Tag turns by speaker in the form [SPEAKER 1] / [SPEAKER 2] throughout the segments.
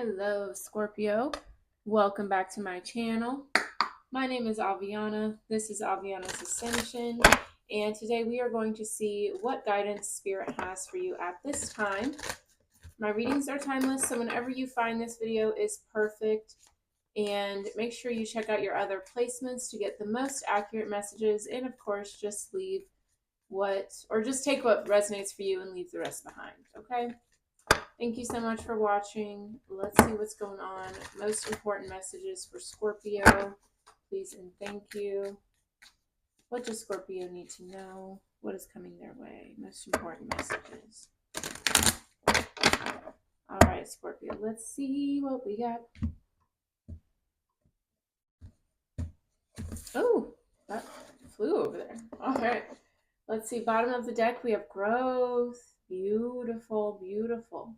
[SPEAKER 1] Hello, Scorpio. Welcome back to my channel. My name is Aviana. This is Aviana's Ascension. And today we are going to see what guidance Spirit has for you at this time. My readings are timeless, so whenever you find this video is perfect. And make sure you check out your other placements to get the most accurate messages. And of course, just leave just take what resonates for you and leave the rest behind, okay? Thank you so much for watching. Let's see what's going on. Most important messages for Scorpio. Please and thank you. What does Scorpio need to know? What is coming their way? Most important messages. All right, Scorpio. Let's see what we got. Oh, that flew over there. All right. Let's see. Bottom of the deck, we have growth. Beautiful, beautiful.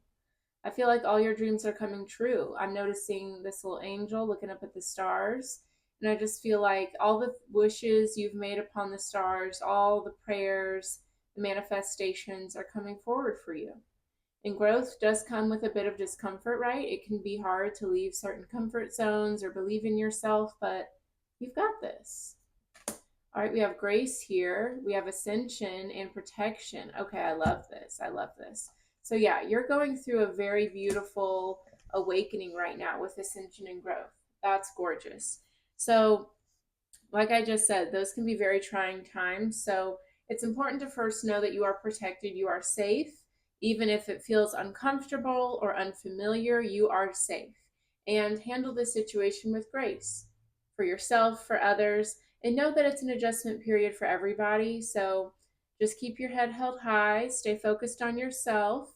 [SPEAKER 1] I feel like all your dreams are coming true. I'm noticing this little angel looking up at the stars. And I just feel like all the wishes you've made upon the stars, all the prayers, the manifestations are coming forward for you. And growth does come with a bit of discomfort, right? It can be hard to leave certain comfort zones or believe in yourself, but you've got this. All right, we have grace here. We have ascension and protection. Okay, I love this. I love this. So yeah, you're going through a very beautiful awakening right now with ascension and growth. That's gorgeous. So like I just said, those can be very trying times. So it's important to first know that you are protected, you are safe. Even if it feels uncomfortable or unfamiliar, you are safe. And handle the situation with grace for yourself, for others, and know that it's an adjustment period for everybody. So just keep your head held high, stay focused on yourself,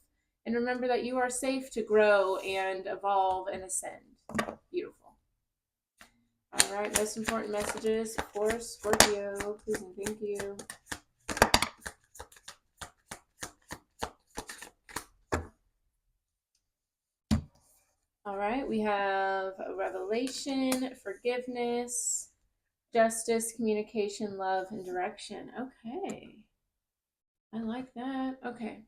[SPEAKER 1] and remember that you are safe to grow and evolve and ascend. Beautiful. All right, most important messages for Scorpio. Please and thank you. All right, we have revelation, forgiveness, justice, communication, love, and direction. Okay. I like that. Okay.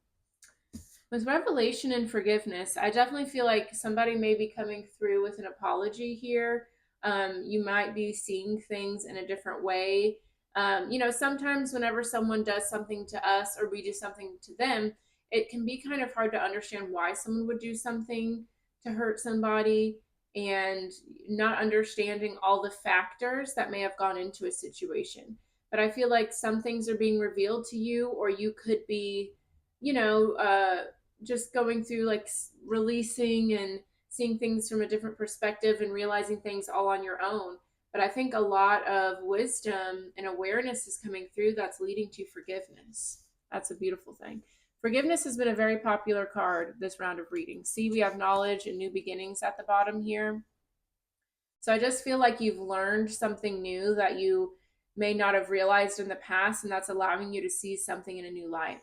[SPEAKER 1] With revelation and forgiveness, I definitely feel like somebody may be coming through with an apology here. You might be seeing things in a different way. Sometimes whenever someone does something to us or we do something to them, it can be kind of hard to understand why someone would do something to hurt somebody and not understanding all the factors that may have gone into a situation. But I feel like some things are being revealed to you, or you could be, you know, just going through like releasing and seeing things from a different perspective and realizing things all on your own. But I think a lot of wisdom and awareness is coming through that's leading to forgiveness. That's a beautiful thing. Forgiveness has been a very popular card this round of reading. See, we have knowledge and new beginnings at the bottom here. So I just feel like you've learned something new that you may not have realized in the past, and that's allowing you to see something in a new light.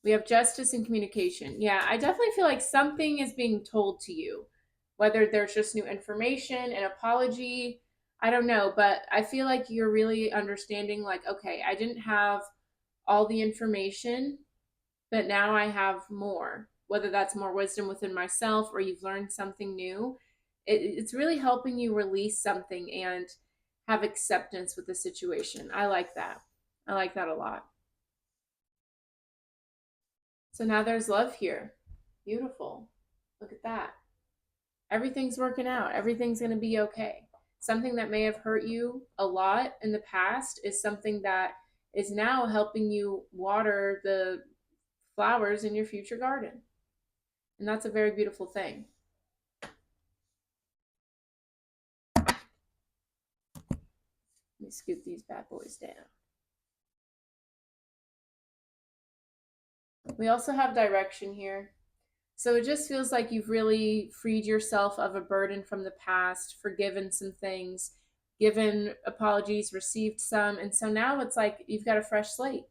[SPEAKER 1] We have justice and communication. Yeah, I definitely feel like something is being told to you, whether there's just new information, an apology, I don't know, but I feel like you're really understanding like, okay, I didn't have all the information, but now I have more, whether that's more wisdom within myself or you've learned something new. It's really helping you release something and have acceptance with the situation. I like that. I like that a lot. So now there's love here. Beautiful. Look at that. Everything's working out. Everything's going to be okay. Something that may have hurt you a lot in the past is something that is now helping you water the flowers in your future garden. And that's a very beautiful thing. Let me scoop these bad boys down. We also have direction here. So it just feels like you've really freed yourself of a burden from the past, forgiven some things, given apologies, received some. And so now it's like you've got a fresh slate.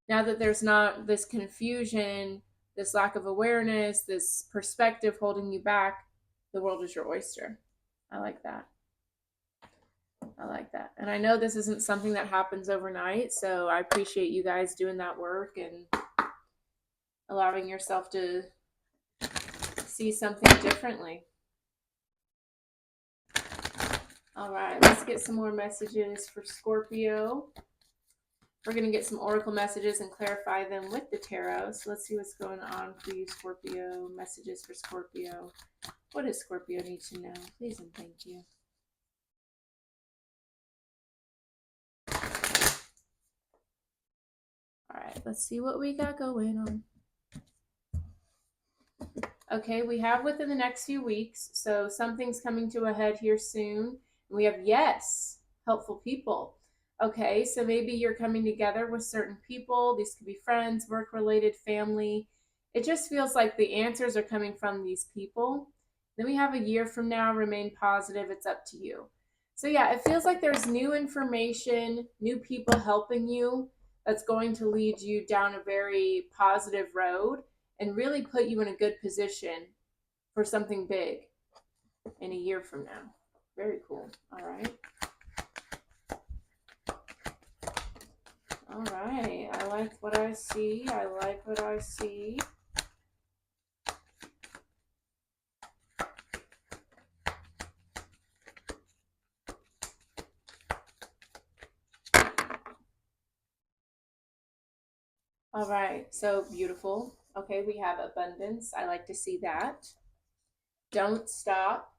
[SPEAKER 1] Now that there's not this confusion, this lack of awareness, this perspective holding you back, the world is your oyster. I like that. I like that. And I know this isn't something that happens overnight, so I appreciate you guys doing that work and allowing yourself to see something differently. All right, let's get some more messages for Scorpio. We're going to get some oracle messages and clarify them with the tarot. So let's see what's going on for you, Scorpio. Messages for Scorpio. What does Scorpio need to know? Please and thank you. All right, let's see what we got going on. Okay, we have within the next few weeks, so something's coming to a head here soon. We have yes, helpful people. Okay, so maybe you're coming together with certain people. These could be friends, work-related, family. It just feels like the answers are coming from these people. Then we have a year from now, remain positive. It's up to you. So yeah, it feels like there's new information, new people helping you that's going to lead you down a very positive road and really put you in a good position for something big in a year from now. Very cool. All right. All right. I like what I see. I like what I see. All right. So beautiful. Okay, we have abundance. I like to see that. Don't stop.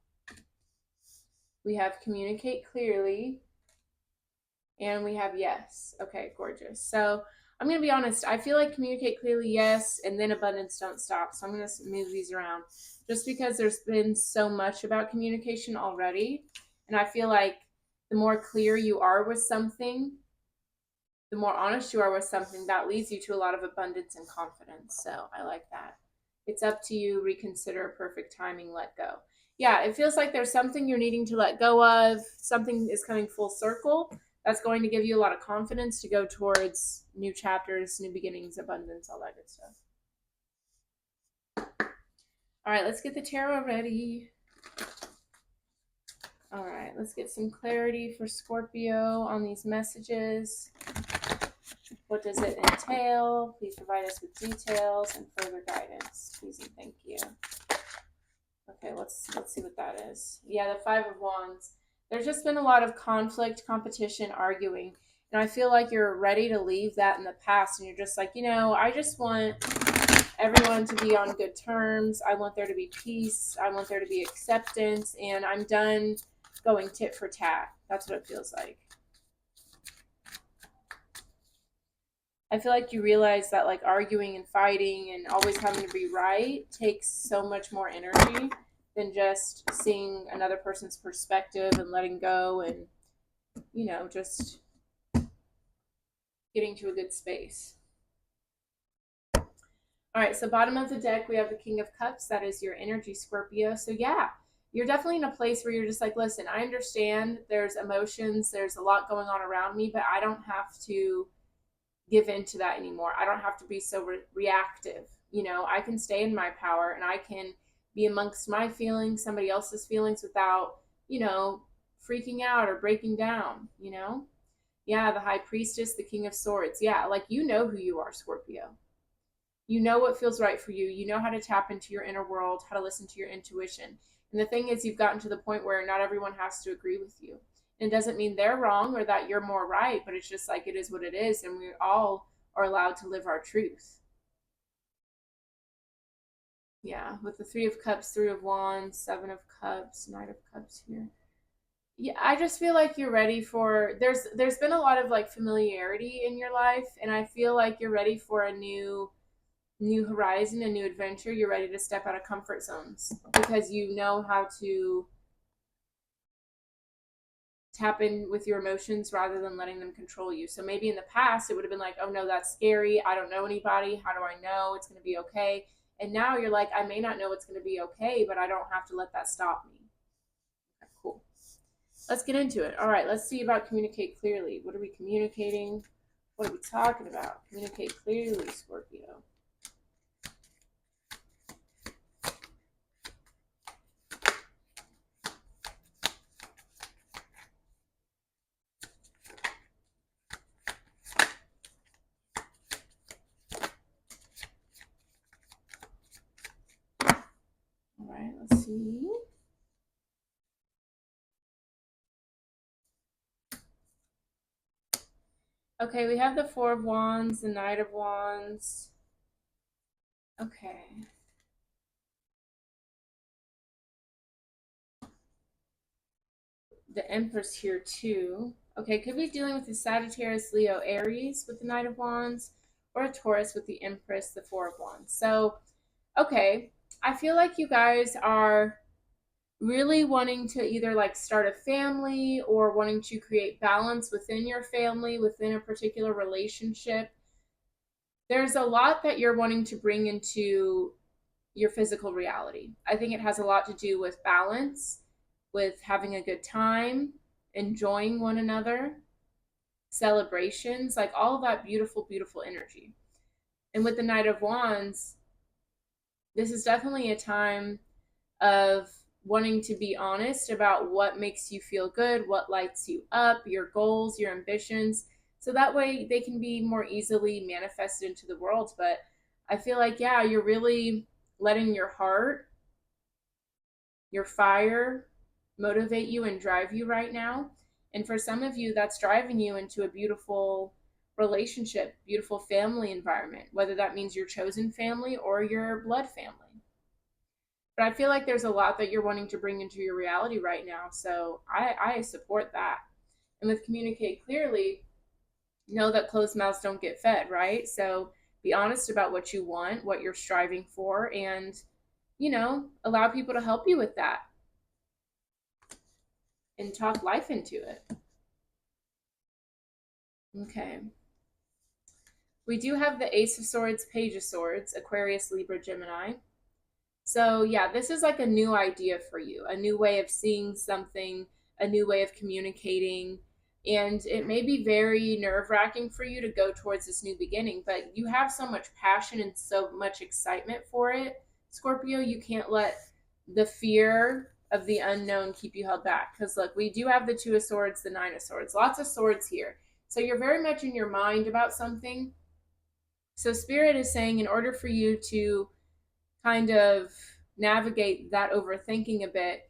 [SPEAKER 1] We have communicate clearly. And we have yes. Okay, gorgeous. So I'm going to be honest. I feel like communicate clearly, yes, and then abundance, don't stop. So I'm going to move these around just because there's been so much about communication already. And I feel like the more clear you are with something, the more honest you are with something, that leads you to a lot of abundance and confidence. So I like that. It's up to you. Reconsider, perfect timing, let go. Yeah, it feels like there's something you're needing to let go of. Something is coming full circle. That's going to give you a lot of confidence to go towards new chapters, new beginnings, abundance, all that good stuff. All right, let's get the tarot ready. All right, let's get some clarity for Scorpio on these messages. What does it entail? Please provide us with details and further guidance. Please and thank you. Okay, let's see what that is. Yeah, the Five of Wands. There's just been a lot of conflict, competition, arguing. And I feel like you're ready to leave that in the past. And you're just like, I just want everyone to be on good terms. I want there to be peace. I want there to be acceptance. And I'm done going tit for tat. That's what it feels like. I feel like you realize that like arguing and fighting and always having to be right takes so much more energy than just seeing another person's perspective and letting go and, just getting to a good space. All right, so bottom of the deck, we have the King of Cups. That is your energy, Scorpio. So yeah, you're definitely in a place where you're just like, listen, I understand there's emotions, there's a lot going on around me, but I don't have to give into that anymore. I don't have to be so reactive. I can stay in my power and I can be amongst my feelings, somebody else's feelings without, freaking out or breaking down, Yeah, the High Priestess, the King of Swords. Yeah, like who you are, Scorpio. You know what feels right for you. You know how to tap into your inner world, how to listen to your intuition. And the thing is, you've gotten to the point where not everyone has to agree with you. It doesn't mean they're wrong or that you're more right, but it's just like it is what it is, and we all are allowed to live our truth. Yeah, with the Three of Cups, Three of Wands, Seven of Cups, Knight of Cups here. Yeah, I just feel like you're ready for there's been a lot of like familiarity in your life, and I feel like you're ready for a new horizon, a new adventure. You're ready to step out of comfort zones because you know how to tap in with your emotions rather than letting them control you. So maybe in the past it would have been like, oh no, that's scary. I don't know anybody. How do I know it's going to be okay? And now you're like, I may not know it's going to be okay, but I don't have to let that stop me. Okay, cool. Let's get into it. All right, let's see about communicate clearly. What are we communicating? What are we talking about? Communicate clearly, Scorpio. right, let's see. Okay, we have the Four of Wands, the Knight of Wands. Okay. The Empress here too. Okay, could be dealing with the Sagittarius, Leo, Aries with the Knight of Wands, or a Taurus with the Empress, the Four of Wands. So, okay, I feel like you guys are really wanting to either like start a family or wanting to create balance within your family, within a particular relationship. There's a lot that you're wanting to bring into your physical reality. I think it has a lot to do with balance, with having a good time, enjoying one another, celebrations, like all of that beautiful, beautiful energy. And with the Knight of Wands, this is definitely a time of wanting to be honest about what makes you feel good, what lights you up, your goals, your ambitions, so that way they can be more easily manifested into the world. But I feel like, yeah, you're really letting your heart, your fire motivate you and drive you right now. And for some of you, that's driving you into a beautiful relationship, beautiful family environment, whether that means your chosen family or your blood family. But I feel like there's a lot that you're wanting to bring into your reality right now. So I support that. And with communicate clearly, know that closed mouths don't get fed, right? So be honest about what you want, what you're striving for, and, allow people to help you with that and talk life into it. Okay. We do have the Ace of Swords, Page of Swords, Aquarius, Libra, Gemini. So, yeah, this is like a new idea for you, a new way of seeing something, a new way of communicating. And it may be very nerve wracking for you to go towards this new beginning, but you have so much passion and so much excitement for it, Scorpio. You can't let the fear of the unknown keep you held back. Because, look, we do have the Two of Swords, the Nine of Swords, lots of swords here. So, you're very much in your mind about something. So, Spirit is saying, in order for you to kind of navigate that overthinking a bit,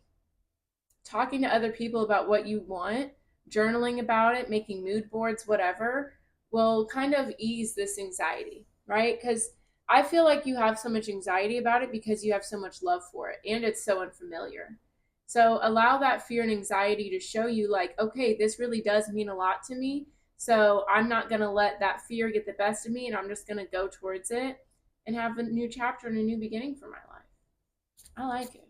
[SPEAKER 1] talking to other people about what you want, journaling about it, making mood boards, whatever, will kind of ease this anxiety, right? Because I feel like you have so much anxiety about it because you have so much love for it and it's so unfamiliar. So allow that fear and anxiety to show you, like, okay, this really does mean a lot to me. So I'm not going to let that fear get the best of me, and I'm just going to go towards it and have a new chapter and a new beginning for my life. I like it.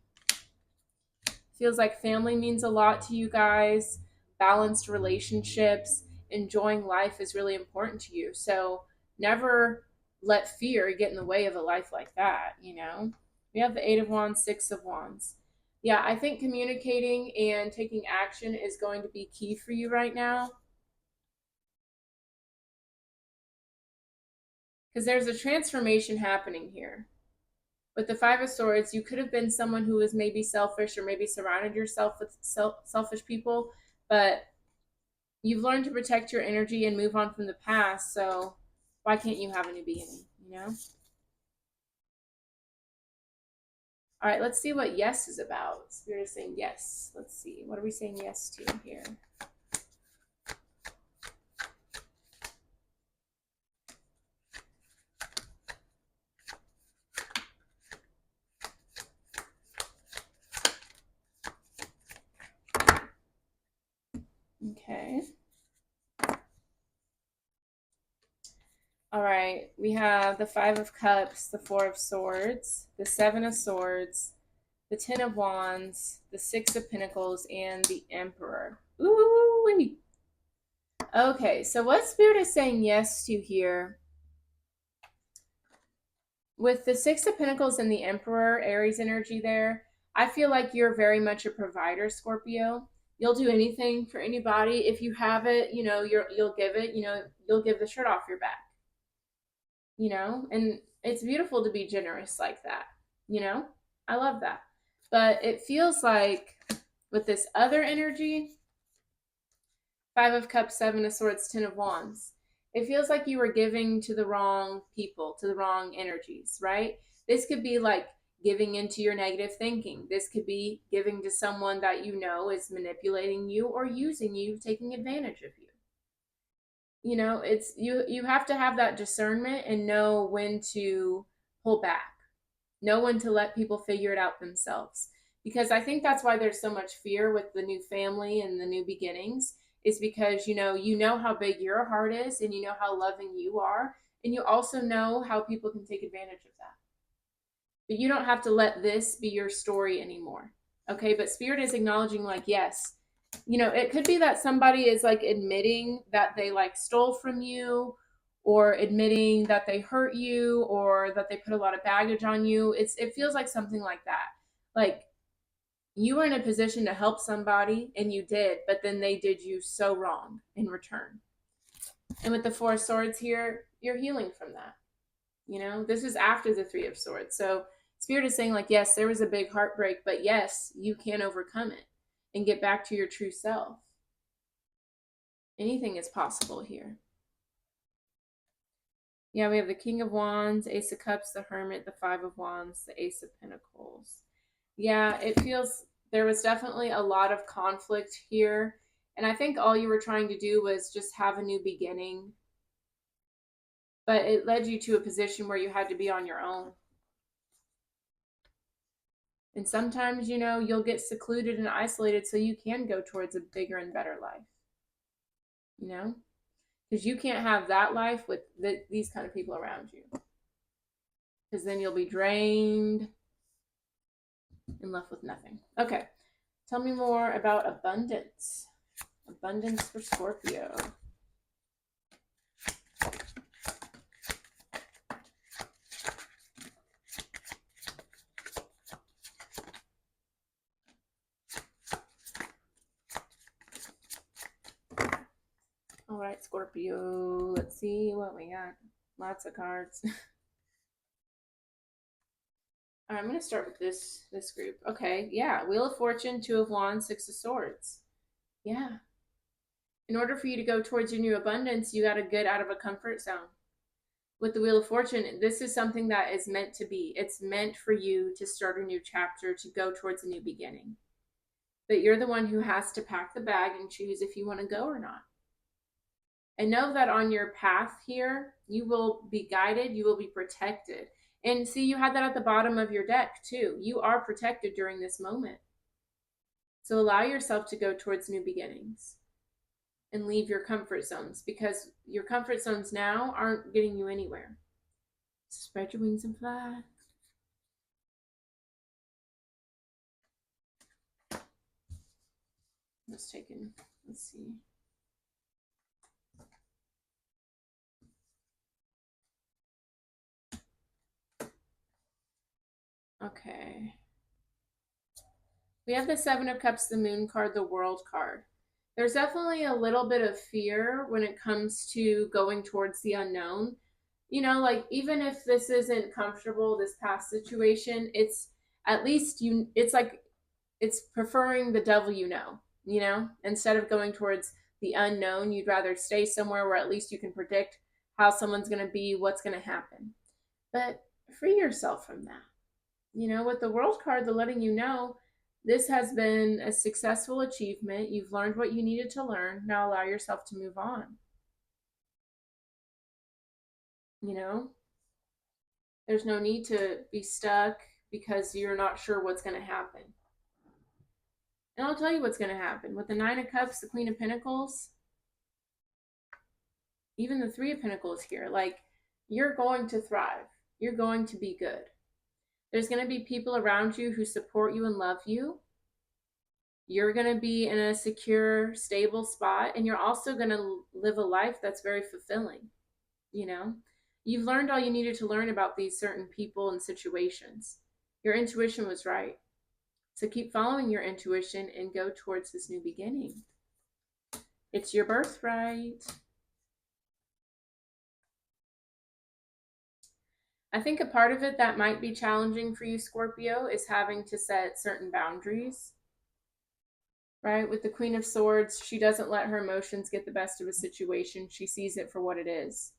[SPEAKER 1] Feels like family means a lot to you guys. Balanced relationships, enjoying life is really important to you. So never let fear get in the way of a life like that. We have the Eight of Wands, Six of Wands. Yeah, I think communicating and taking action is going to be key for you right now, because there's a transformation happening here. With the Five of Swords, you could have been someone who was maybe selfish or maybe surrounded yourself with selfish people, but you've learned to protect your energy and move on from the past. So why can't you have a new beginning? All right, let's see what yes is about. Spirit is saying yes. Let's see. What are we saying yes to here? Okay. All right, we have the Five of Cups, the Four of Swords, the Seven of Swords, the Ten of Wands, the Six of Pentacles, and the Emperor. Ooh. Okay, so what Spirit is saying yes to here, with the Six of Pentacles and the Emperor, Aries energy there, I feel like you're very much a provider, Scorpio. You'll do anything for anybody. If you have it, you'll give it, you'll give the shirt off your back. And it's beautiful to be generous like that. I love that. But it feels like with this other energy, Five of Cups, Seven of Swords, Ten of Wands, it feels like you were giving to the wrong people, to the wrong energies, right? This could be like giving into your negative thinking. This could be giving to someone that you know is manipulating you or using you, taking advantage of you. You know, it's you have to have that discernment and know when to pull back, know when to let people figure it out themselves. Because I think that's why there's so much fear with the new family and the new beginnings, is because you know how big your heart is, and you know how loving you are, and you also know how people can take advantage of that. But you don't have to let this be your story anymore. Okay, but spirit is acknowledging, like, yes, it could be that somebody is like admitting that they like stole from you, or admitting that they hurt you, or that they put a lot of baggage on you. It feels like something like that. Like, you were in a position to help somebody and you did, but then they did you so wrong in return. And with the Four of Swords here, you're healing from that. This is after the Three of Swords. So Spirit is saying, like, yes, there was a big heartbreak, but yes, you can overcome it and get back to your true self. Anything is possible here. Yeah, we have the King of Wands, Ace of Cups, the Hermit, the Five of Wands, the Ace of Pentacles. Yeah, it feels there was definitely a lot of conflict here. And I think all you were trying to do was just have a new beginning. But it led you to a position where you had to be on your own. And sometimes, you'll get secluded and isolated so you can go towards a bigger and better life. Because you can't have that life with these kind of people around you. Because then you'll be drained and left with nothing. Okay. Tell me more about abundance. Abundance for Scorpio. All right, Scorpio. Let's see what we got. Lots of cards. All right, I'm going to start with this group. Okay, yeah. Wheel of Fortune, Two of Wands, Six of Swords. Yeah. In order for you to go towards your new abundance, you got to get out of a comfort zone. With the Wheel of Fortune, this is something that is meant to be. It's meant for you to start a new chapter, to go towards a new beginning. But you're the one who has to pack the bag and choose if you want to go or not. And know that on your path here, you will be guided, you will be protected. And see, you had that at the bottom of your deck too. You are protected during this moment. So allow yourself to go towards new beginnings and leave your comfort zones, because your comfort zones now aren't getting you anywhere. Spread your wings and fly. Let's see. Okay. We have the Seven of Cups, the Moon card, the World card. There's definitely a little bit of fear when it comes to going towards the unknown. Like, even if this isn't comfortable, this past situation, it's at least it's like it's preferring the devil instead of going towards the unknown. You'd rather stay somewhere where at least you can predict how someone's going to be, what's going to happen. But free yourself from that. With the World card, they're letting you know this has been a successful achievement. You've learned what you needed to learn. Now allow yourself to move on. There's no need to be stuck because you're not sure what's going to happen. And I'll tell you what's going to happen. With the Nine of Cups, the Queen of Pentacles, even the Three of Pentacles here, like, you're going to thrive. You're going to be good. There's going to be people around you who support you and love you. You're going to be in a secure, stable spot, and you're also going to live a life that's very fulfilling. You've learned all you needed to learn about these certain people and situations. Your intuition was right. So keep following your intuition and go towards this new beginning. It's your birthright. I think a part of it that might be challenging for you, Scorpio, is having to set certain boundaries. Right? With the Queen of Swords, she doesn't let her emotions get the best of a situation. She sees it for what it is.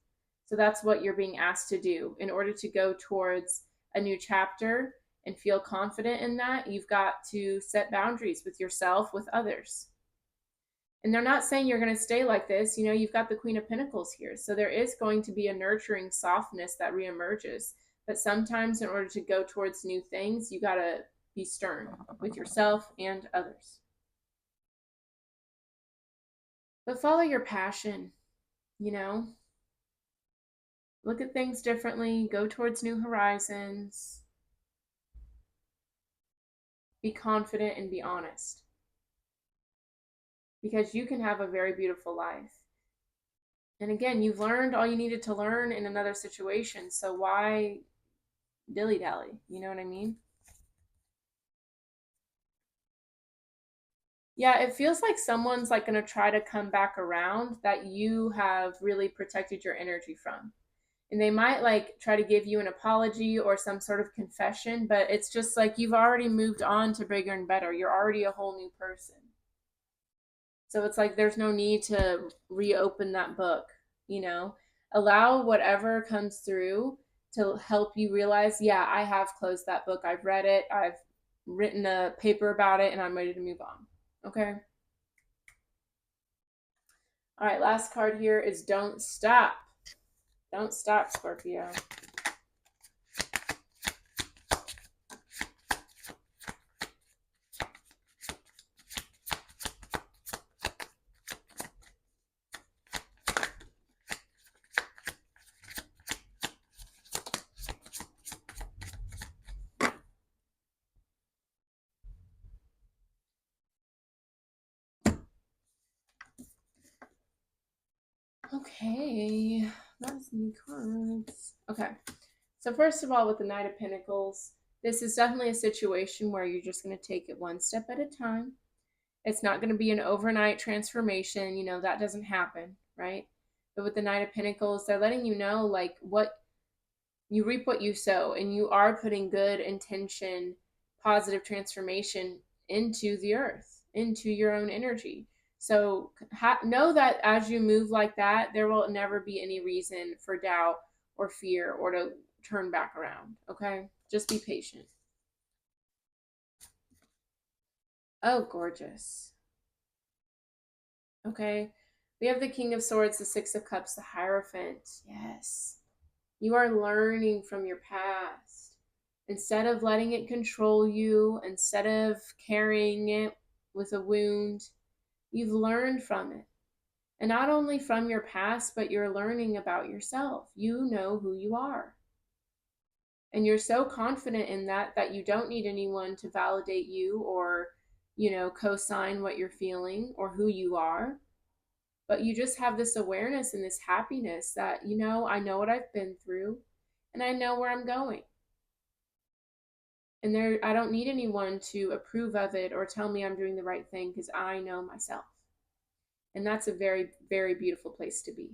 [SPEAKER 1] So that's what you're being asked to do in order to go towards a new chapter. and feel confident in that, you've got to set boundaries with yourself, with others. And they're not saying you're going to stay like this. You know, you've got the Queen of Pentacles here. So there is going to be a nurturing softness that reemerges. But sometimes, in order to go towards new things, you got to be stern with yourself and others. But follow your passion, you know. Look at things differently. Go towards new horizons. Be confident and be honest. Because you can have a very beautiful life. And again, you've learned all you needed to learn in another situation. So why dilly-dally? You know what I mean? Yeah, it feels like someone's like going to try to come back around that you have really protected your energy from. And they might like try to give you an apology or some sort of confession, but it's just like you've already moved on to bigger and better. You're already a whole new person. So it's like there's no need to reopen that book, you know? Allow whatever comes through to help you realize, yeah, I have closed that book. I've read it. I've written a paper about it and I'm ready to move on. Okay? All right, last card here is don't stop. Don't stop, Scorpio. Okay, that's many cards. Okay, so first of all, with the Knight of Pentacles, this is definitely a situation where you're just going to take it one step at a time. It's not going to be an overnight transformation. You know, that doesn't happen, right? But with the Knight of Pentacles, they're letting you know, like, what you reap what you sow, and you are putting good intention, positive transformation into the earth, into your own energy. So know that as you move like that, there will never be any reason for doubt or fear or to turn back around. Okay, just be patient. Oh, gorgeous. Okay, we have the King of Swords, the Six of Cups, the Hierophant. Yes, you are learning from your past. Instead of letting it control you, instead of carrying it with a wound, you've learned from it. And not only from your past, but you're learning about yourself. You know who you are. And you're so confident in that that you don't need anyone to validate you or, you know, co-sign what you're feeling or who you are. But you just have this awareness and this happiness that, you know, I know what I've been through and I know where I'm going. And there, I don't need anyone to approve of it or tell me I'm doing the right thing because I know myself. And that's a very, very beautiful place to be.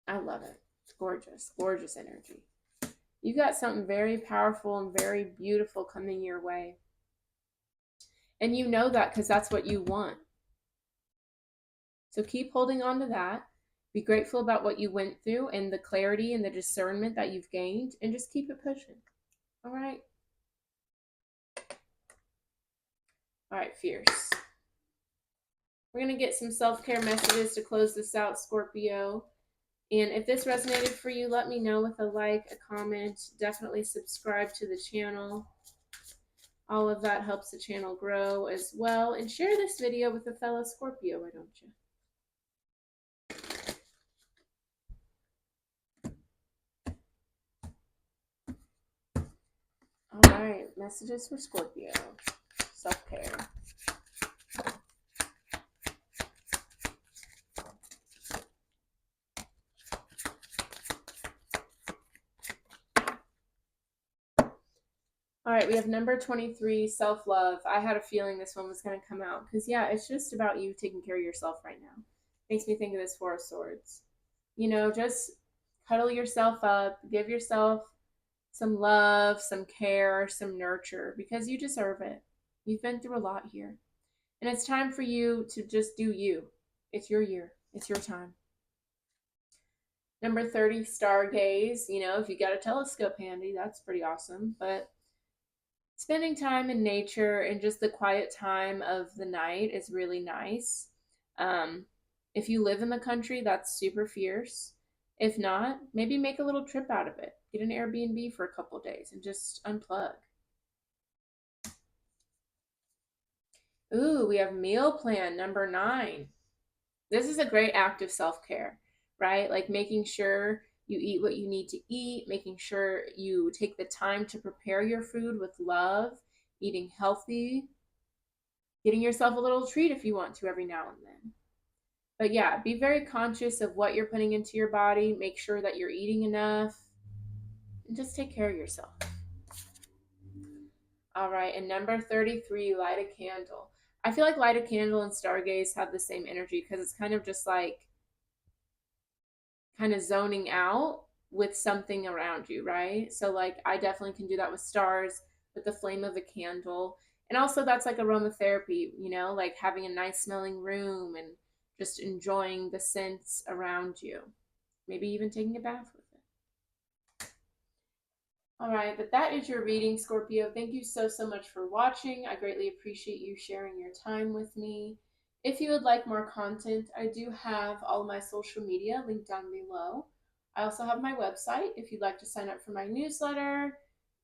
[SPEAKER 1] I love it. It's gorgeous, gorgeous energy. You've got something very powerful and very beautiful coming your way. And you know that because that's what you want. So keep holding on to that. Be grateful about what you went through and the clarity and the discernment that you've gained, and just keep it pushing. All right. All right, fierce. We're going to get some self-care messages to close this out, Scorpio. And if this resonated for you, let me know with a like, a comment. Definitely subscribe to the channel. All of that helps the channel grow as well. And share this video with a fellow Scorpio, why don't you? All right, messages for Scorpio. Self-care. All right, we have number 23, self-love. I had a feeling this one was going to come out because, yeah, it's just about you taking care of yourself right now. Makes me think of this Four of Swords. You know, just cuddle yourself up, give yourself some love, some care, some nurture because you deserve it. You've been through a lot here. And it's time for you to just do you. It's your year. It's your time. Number 30, stargaze. You know, if you got a telescope handy, that's pretty awesome. But Spending time in nature and just the quiet time of the night is really nice. Um, if you live in the country, that's super fierce. If not, maybe make a little trip out of it. Get an Airbnb for a couple days and just unplug. Ooh, we have meal plan number 9. This is a great act of self care, right? Like making sure you eat what you need to eat, making sure you take the time to prepare your food with love, eating healthy, getting yourself a little treat if you want to every now and then. But yeah, be very conscious of what you're putting into your body. Make sure that you're eating enough and just take care of yourself. All right, and number 33, light a candle. I feel like light a candle and stargaze have the same energy because it's kind of just like kind of zoning out with something around you, right? So like I definitely can do that with stars, with the flame of a candle. And also that's like aromatherapy, like having a nice smelling room and just enjoying the scents around you. Maybe even taking a bath with it. All right, but that is your reading, Scorpio. Thank you so much for watching. I greatly appreciate you sharing your time with me. If you would like more content, I do have all of my social media linked down below. I also have my website if you'd like to sign up for my newsletter,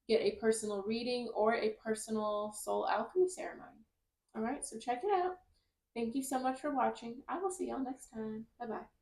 [SPEAKER 1] get a personal reading, or a personal soul alchemy ceremony. All right, so check it out. Thank you so much for watching. I will see y'all next time. Bye bye.